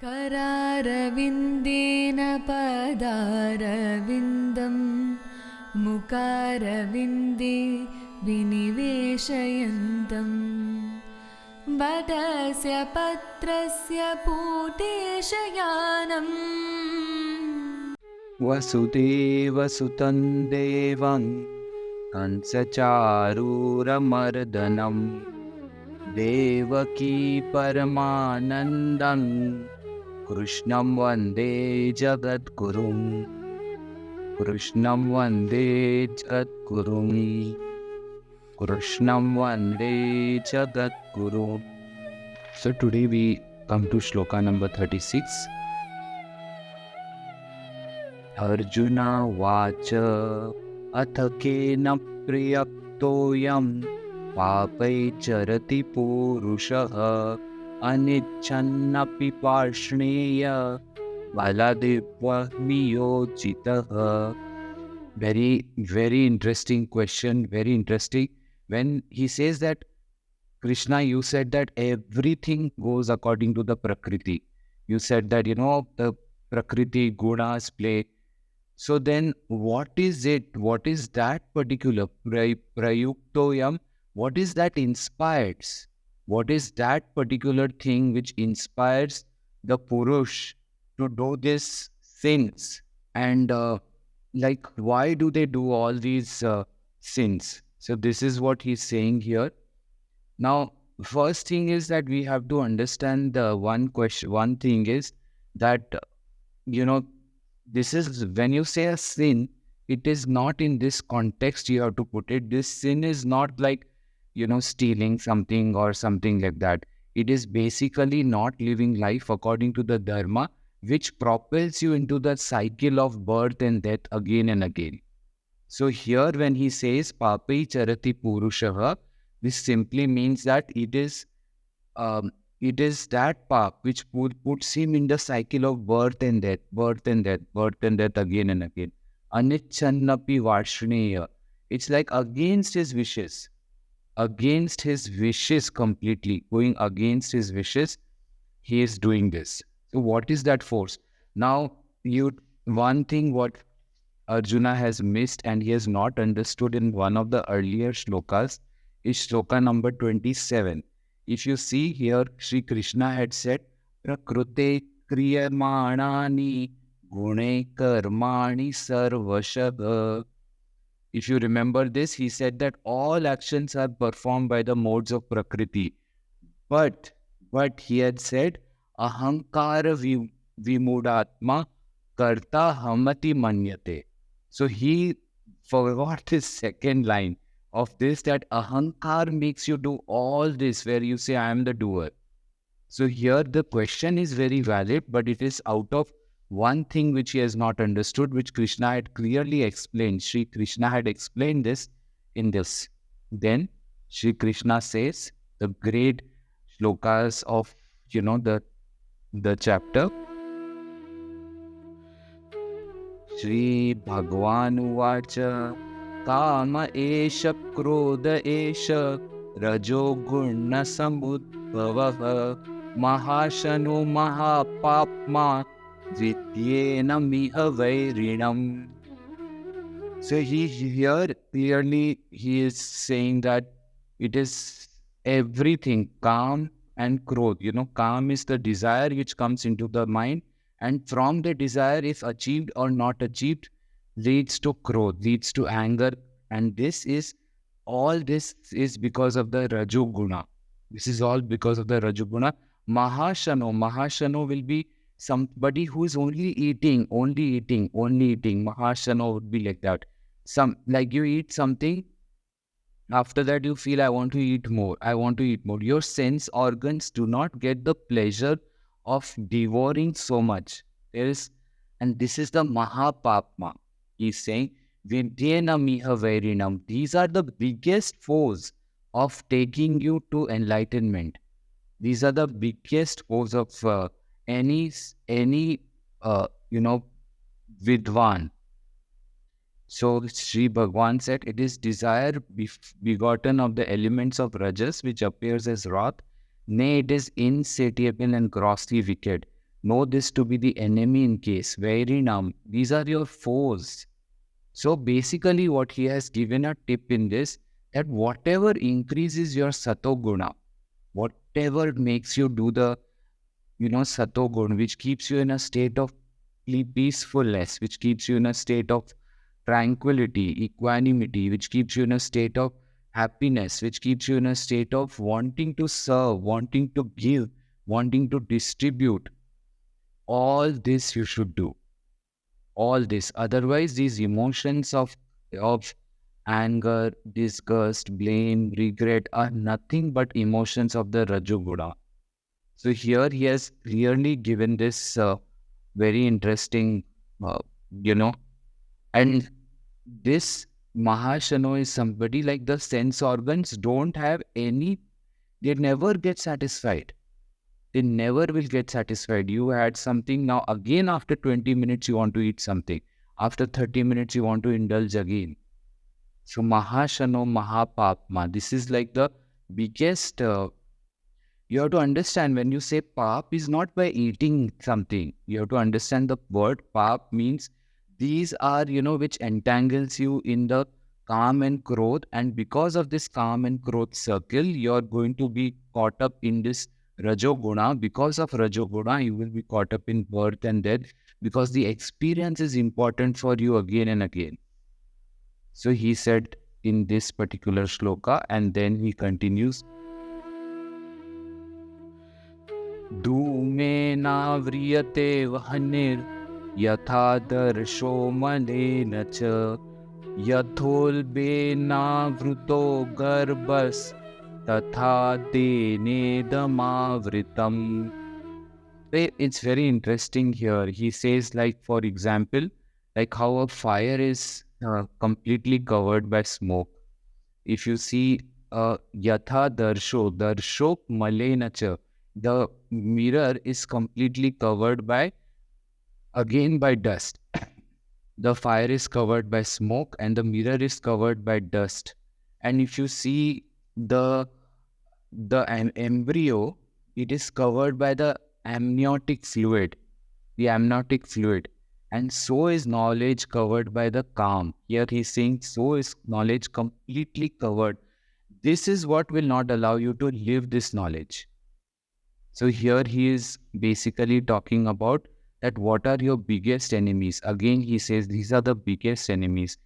करारविन्देन पदारविन्दं मुकारविन्दे विनिवेशयन्तं वटस्य पत्रस्य पूतेशयानम् वसुदेवसुतं देवं कंसचारूरमर्दनं देवकी परमानन्दं कृष्णं वन्दे जगद्गुरुं कृष्णं वन्दे जगद्गुरुं कृष्णं वन्दे जगद्गुरुं. So today we come to Shloka number 36. Arjuna vacha अथ केन प्रियक्तोऽयं पापै चरति पुरुषः अनिच्छन्नपि पार्ष्णेय बलादेवनियोजितः. Very interesting question, very interesting. When he says that, Krishna, you said that everything goes according to the prakruti. You said that, the prakruti, gunas play. So then what is it? What is that particular prayuktoyam? What is that inspires? What is that particular thing which inspires the purush to do these sins? And why do they do all these sins? So this is what he's saying here. Now, first thing is that we have to understand the one thing is that, this is when you say a sin, it is not in this context you have to put it. This sin is not like, stealing something or something like that. It is basically not living life according to the dharma, which propels you into the cycle of birth and death again and again. So here when he says papai charati purushaha, this simply means that it is that path which puts him in the cycle of birth and death, birth and death, birth and death again and again. Anichannapi varshneya. It's like against his wishes completely, going against his wishes, he is doing this. So what is that force? Now, one thing what Arjuna has missed and he has not understood in one of the earlier shlokas is shloka number 27. If you see here, Shri Krishna had said, prakrute kriyamanani gune karmani sarvashah. If you remember this, he said that all actions are performed by the modes of prakriti. But he had said, ahankara vimudatma karta hamati manyate. So he forgot his second line of this, that ahankar makes you do all this where you say I am the doer. So here the question is very valid, but it is out of one thing which he has not understood, which Krishna had clearly explained. Shri Krishna had explained this in this. Then Shri Krishna says the great shlokas of the chapter. Shri Bhagavan Uvacha Kama Esha Krodha Esha Rajo Guna Samudbhavaha Mahashano Mahapapma Vidyena Miha Vairinam. So here clearly he is saying that it is everything, calm and krodh. Calm is the desire which comes into the mind, and from the desire, if achieved or not achieved, leads to krodh, leads to anger. And all this is because of the rajo guna. This is all because of the rajo guna. Mahashano will be somebody who is only eating. Mahashano would be like that. Like you eat something, after that you feel I want to eat more. Your sense organs do not get the pleasure of devouring so much. And this is the Mahapapma. He's saying, Vidyena miha vairinam. These are the biggest foes of taking you to enlightenment. These are the biggest foes of any vidwan. So Sri Bhagavan said, it is desire begotten of the elements of rajas, which appears as wrath. Nay, it is insatiable and grossly wicked. Know this to be the enemy in case. Vairinam. These are your foes. So basically what he has given a tip in this, that whatever increases your sato guna, whatever makes you do the, sato guna, which keeps you in a state of peacefulness, which keeps you in a state of tranquility, equanimity, which keeps you in a state of happiness, which keeps you in a state of wanting to serve, wanting to give, wanting to distribute. All this you should do. All this. Otherwise, these emotions of anger, disgust, blame, regret are nothing but emotions of the Rajoguna. So here he has clearly given this very interesting, you know, and this Mahashano is somebody like the sense organs don't have any, they never get satisfied. They never will get satisfied. You had something, now again after 20 minutes you want to eat something. After 30 minutes you want to indulge again. So Mahashano Mahapapma, this is like the biggest, you have to understand when you say pap is not by eating something. You have to understand the word pap means these are, which entangles you in the calm and growth. And because of this calm and growth circle, you are going to be caught up in this Rajoguna. Because of Rajoguna, you will be caught up in birth and death, because the experience is important for you again and again. So he said in this particular shloka, and then he continues, Dhumena vriyate vahanir yatha darsho malena cha yathol vruto garbas tatha dene damavritam. It's very interesting here. He says, like, for example, like how a fire is completely covered by smoke. If you see yatha darsho malena cha, the mirror is completely covered by dust. The fire is covered by smoke and the mirror is covered by dust. And if you see the embryo, it is covered by the amniotic fluid. And so is knowledge covered by the calm. Here he is saying, so is knowledge completely covered. This is what will not allow you to live this knowledge. So here he is basically talking about that what are your biggest enemies. Again, he says these are the biggest enemies.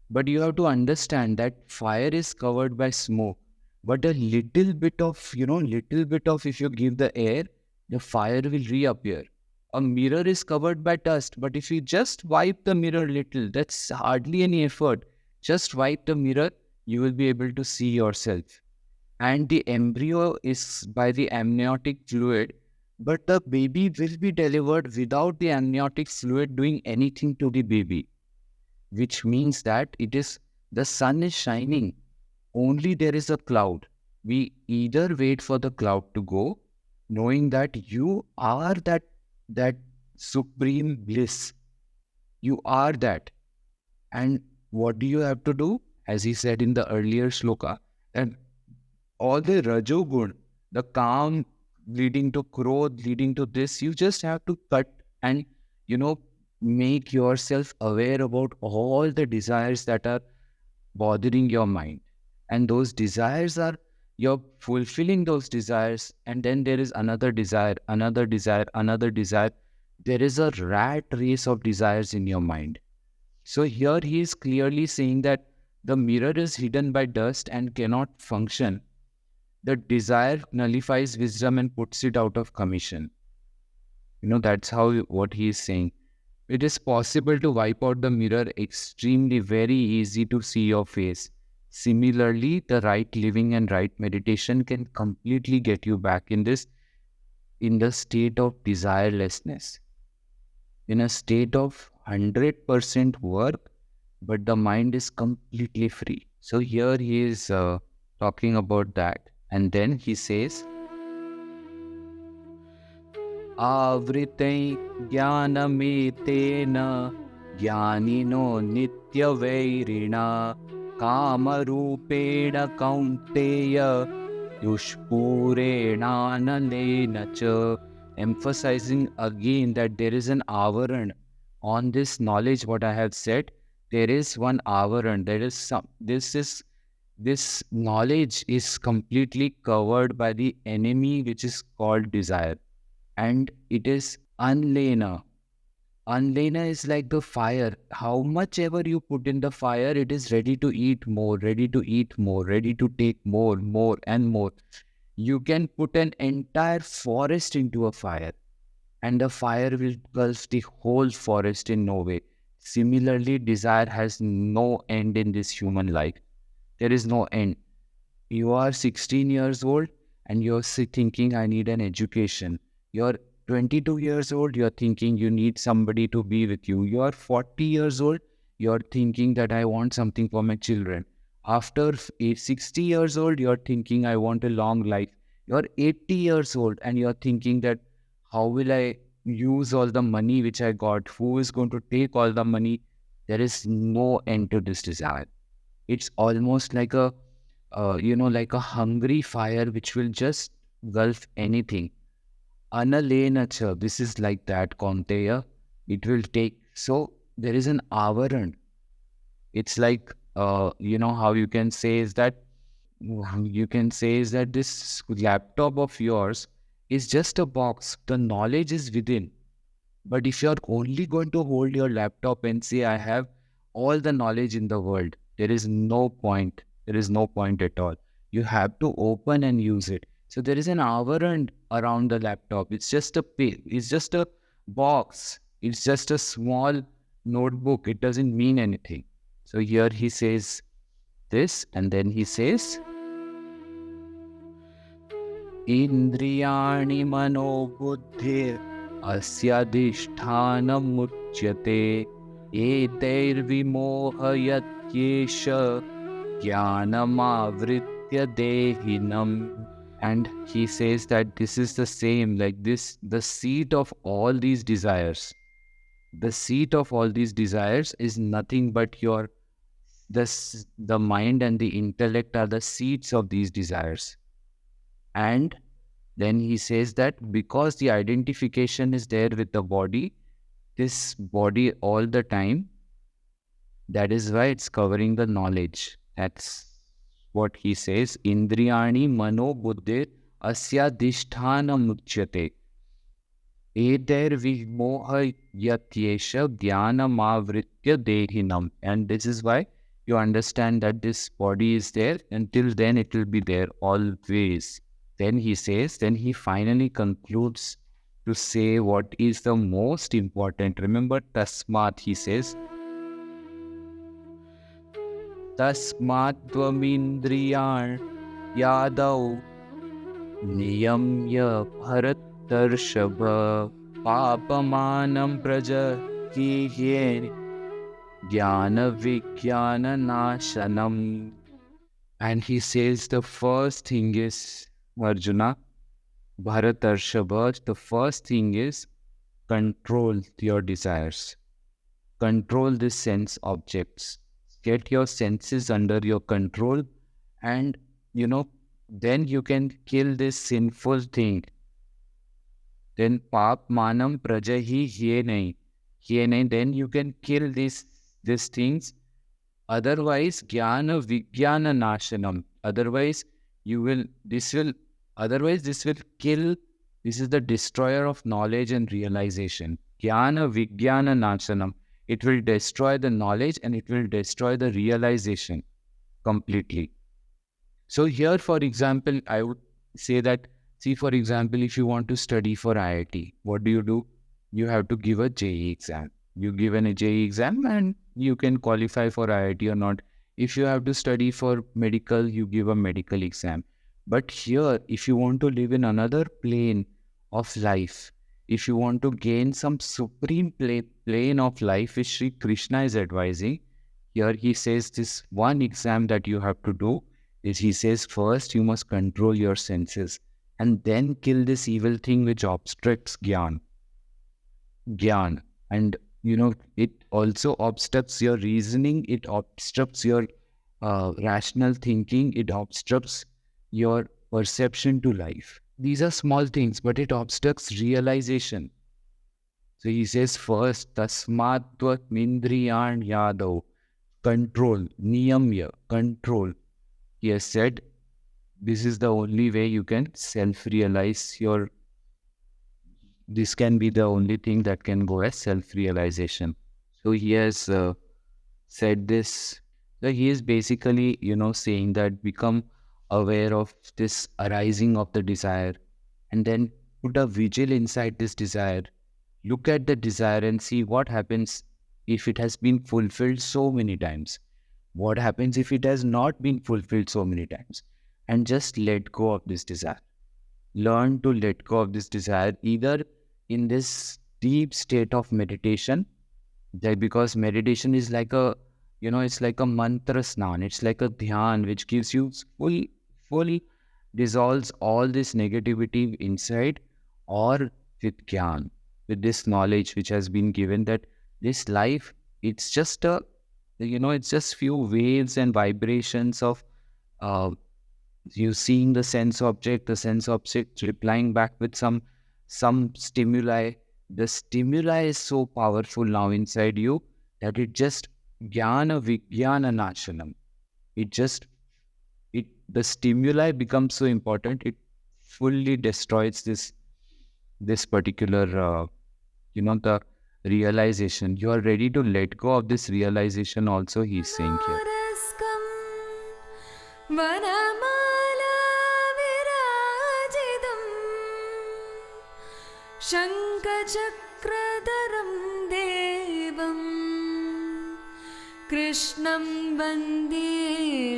But you have to understand that fire is covered by smoke. But a little bit of, if you give the air, the fire will reappear. A mirror is covered by dust. But if you just wipe the mirror little, that's hardly any effort. Just wipe the mirror, you will be able to see yourself. And the embryo is by the amniotic fluid, but the baby will be delivered without the amniotic fluid doing anything to the baby, which means that the sun is shining, only there is a cloud. We either wait for the cloud to go, knowing that you are that supreme bliss. You are that. And what do you have to do? As he said in the earlier shloka, and all the rajogun, the calm leading to growth, leading to this, you just have to cut and, make yourself aware about all the desires that are bothering your mind. And those desires are, you're fulfilling those desires, and then there is another desire, another desire, another desire. There is a rat race of desires in your mind. So here he is clearly saying that the mirror is hidden by dust and cannot function. The desire nullifies wisdom and puts it out of commission. That's what he is saying. It is possible to wipe out the mirror, extremely very easy to see your face. Similarly, the right living and right meditation can completely get you back in the state of desirelessness, in a state of 100% work, but the mind is completely free. So here he is talking about that. And then he says, Avritai jnanametena jnanino nitya vairina kamarupena kaunteya yushpurena nalena cha emphasizing again that there is an avaran on this knowledge. What I have said, there is one avaran. There is some. This knowledge is completely covered by the enemy, which is called desire, and it is unlena. Unlena is like the fire. How much ever you put in the fire, it is ready to eat more, ready to eat more, ready to take more, more, and more. You can put an entire forest into a fire, and the fire will engulf the whole forest in no way. Similarly, desire has no end in this human life. There is no end. You are 16 years old and you're thinking, I need an education. You're 22 years old, you're thinking you need somebody to be with you. You're 40 years old, you're thinking that I want something for my children. After 60 years old, you're thinking I want a long life. You're 80 years old and you're thinking that how will I use all the money which I got? Who is going to take all the money? There is no end to this desire. It's almost like like a hungry fire which will just gulf anything. Analena cha, this is like that, Kaunteya. It will take, so there is an avaran. It's like, how you can say is that this laptop of yours is just a box. The knowledge is within. But if you're only going to hold your laptop and say, I have all the knowledge in the world, there is no point. There is no point at all. You have to open and use it. So there is an avaran around the laptop. It's just a box. It's just a small notebook. It doesn't mean anything. So here he says this, and then he says, Indriyani mano buddhir asyadhishthanam muchyate eter vimohayatyesha jnanamavritya dehinam. And he says that this is the same, like this, the seat of all these desires. The seat of all these desires is nothing but the mind and the intellect are the seats of these desires. And then he says that because the identification is there with the body, this body all the time, that is why it's covering the knowledge. That's what he says. Indriyani mano buddhir asyadhisthana muchyate. Eder vimoha yatyesha jnanamavritya dehinam. And this is why you understand that this body is there. Until then, it will be there always. Then he says, then he finally concludes to say what is the most important. Remember, tasmat, he says, tasmat dvamindriyan yadav niyamya bharatarshava papamanam prajahiye jnana vijnana nashanam. And he says the first thing is, Arjuna, Bharatarshava, the first thing is control your desires. Control the sense objects. Get your senses under your control, and then you can kill this sinful thing. Then pap manam prajahi hiye nahi, then you can kill these things. Otherwise, jnana vijnana nashanam. Otherwise, this will kill. This is the destroyer of knowledge and realization. Jnana vijnana nashanam. It will destroy the knowledge and it will destroy the realization completely. So here, for example, I would say that, see, for example, if you want to study for IIT, what do? You have to give a JEE exam. You give a JEE exam and you can qualify for IIT or not. If you have to study for medical, you give a medical exam. But here, if you want to live in another plane of life, if you want to gain some supreme plane of life, which Shri Krishna is advising, here he says this one exam that you have to do is, he says, first you must control your senses and then kill this evil thing which obstructs Gyan. And it also obstructs your reasoning, it obstructs your rational thinking, it obstructs your perception to life. these are small things, but it obstructs realization. So he says first, tasmatvat mindriyan yadav, control, niyamya, control. He has said, this is the only way you can self-realize this can be the only thing that can go as self-realization. So he has said this. So he is basically, saying that become aware of this arising of the desire and then put a vigil inside this desire. Look at the desire and see what happens if it has been fulfilled so many times. What happens if it has not been fulfilled so many times? And just let go of this desire. Learn to let go of this desire either in this deep state of meditation, that because meditation is like it's like a mantra snan, it's like a dhyan which gives you full dissolves all this negativity inside, or with gyan, with this knowledge which has been given that this life, it's just it's just few waves and vibrations of uh, you seeing the sense object replying back with some stimuli. The stimuli is so powerful now inside you that it just jnana vijnana nashanam. It just it the stimuli becomes so important. It fully destroys this particular the realization. You are ready to let go of this realization. Also, he's saying here. Naraskam vanamala virajidam Shankachakradharam devam Krishnam vande